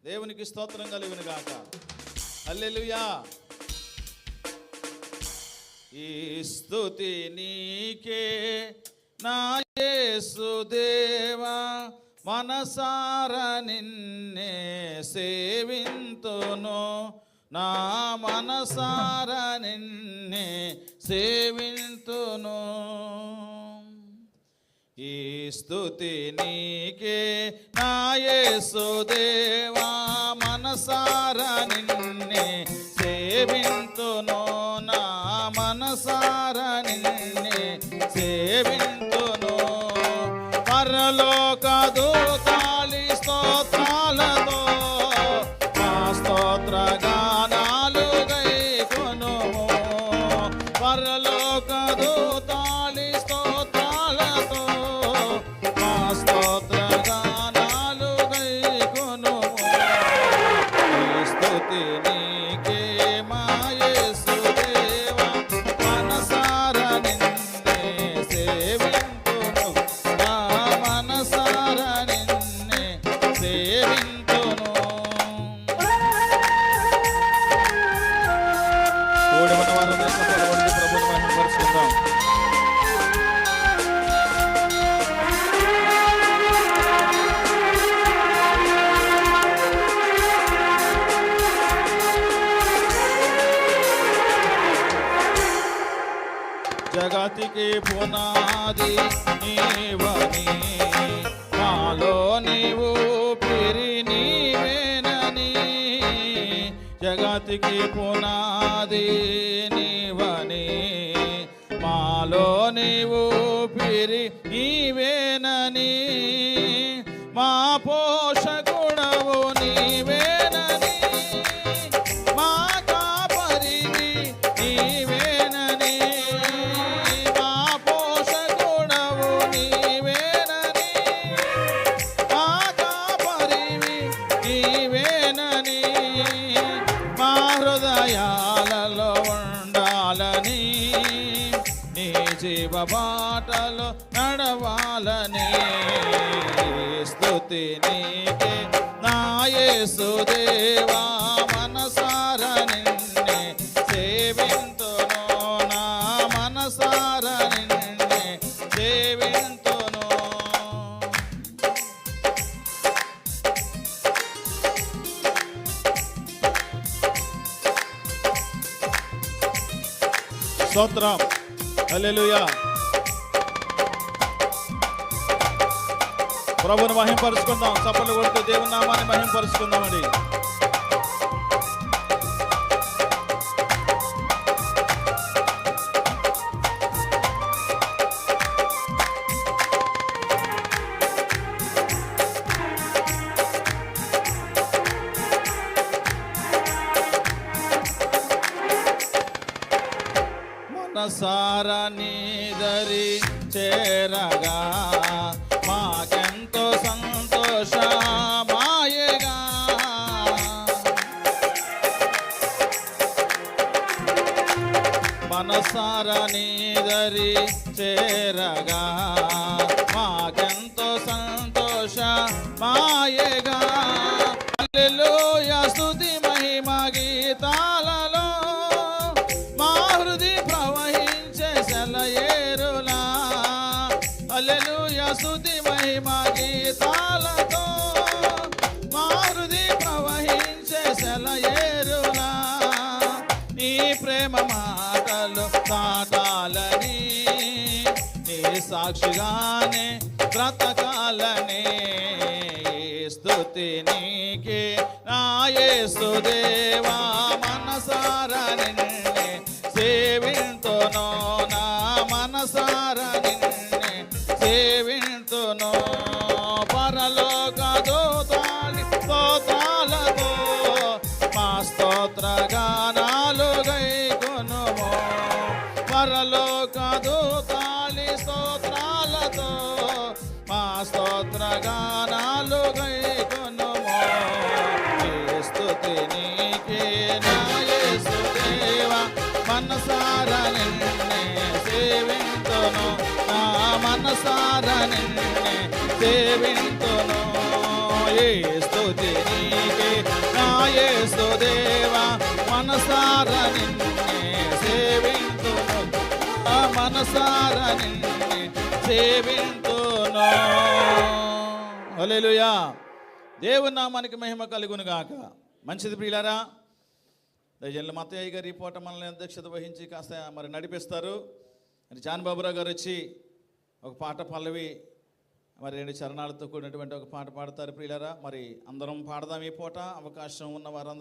దేవునికి స్తోత్రం కలుగును గాక. హల్లెలూయా. ఈ స్తుతి నీకే నా యేసుదేవా, మనసారా నిన్నే సేవింతును, నా మనసారా నిన్నే సేవింతును. ఈ స్తుతి నీకే నా యేసుదేవా, మనసారా నిన్నే సేవింతును, నా మనసారా నిన్నే సేవింతును. పరలోక దూతాలి స్తోత్రాలతో నా స్తోత్ర గానాలు గైకొనుము. పరలోక దూతాలి స్తోత్రాలతో నా స్తోత్ర గానాలు గైకొనుము. ఈ స్తుతి నీకే మా యేసుదేవా, మనసారా నిన్నే సేవింతును, నా మనసారా నిన్నే సేవింతును. కూడి ఉన్న వారందరూ ప్రభువుని మహిమపరుచుకుందాం. జగతికి పునాది నీవని, మాలో నీవు పిరి నీవేనని. జగతికి పునాది నీవని, మాలో నీవు పిరి నీవేనని. మా పోషకుడవు నీవేనని, మా కాపరివి నీవేనని. మా పోషకుడవు నీవేనని, మా కాపరివి నీవేనని. మా హృదయాలలో ఉండాలని, నీ జీవ బాటలో నడవాలని. స్తుతి నీకే నా యేసుదేవా, మనసారా నిన్నే సేవింతును, నా మనసారా నిన్నే సేవింతును. స్తోత్రం. హల్లెలూయా. ప్రభువుని మహిమపరుచుకుందాం. చప్పట్లు కొడుతూ దేవుని నామాన్ని మహిమపరుచుకుందామండి. మనసారా నీదరి చేరగా మాకెంతో సంతోషమాయగా. మనసారా నీదరి చేరగా మాకెంతో సంతోషమాయగా. హల్లెలూయా. స్తుతి మహిమ గీతాలలో మా హృది ప్రవహించే సెలయేరులా. హల్లెలూయా. స్తుతి మహిమ గీతాలతో మా హృది ప్రవహించే సెలయేరులా. నీ ప్రేమ మాటలు దాటాలని, నీ సాక్షిగానే బ్రతకాలని. స్తుతి నీకే నా యేసుదేవా, మనసారా నిన్నే సేవింతును, నా మనసారా నిన్నే సేవింతును. పరలోక దూతాలి స్తోత్రాలతో మా స్తోత్ర గానాలు గైకొనుము. పరలోక దూతాలి స్తోత్రాలతో మా స్తోత్ర గానాలు గైకొనుము. ఈ స్తుతి నీకే నా యేసుదేవా, మనసారా నిన్నే సేవింతును, నా మనసారా నిన్నే సేవింతును. ఏ స్తుతి నీకే యేసు దేవా మనసార నిన్నే సేవింతును, మనసార నిన్నే సేవింతును. హల్లెలూయా. దేవుని నామానికి మహిమ కలుగును గాక. మంచిది ప్రియులారా, దయచేసి మత్తయ్య గారు ఈ పూట మనల్ని అధ్యక్షత వహించి కాస్త మరి నడిపిస్తారు. మరి జాన్ బాబురావు గారు వచ్చి ఒక పాట పల్లవి మరి 2 చరణాలతో కూడినటువంటి ఒక పాట పాడతారు ప్రియులారా. మరి అందరం పాడదాం ఈ పూట. అవకాశం ఉన్న వారందరూ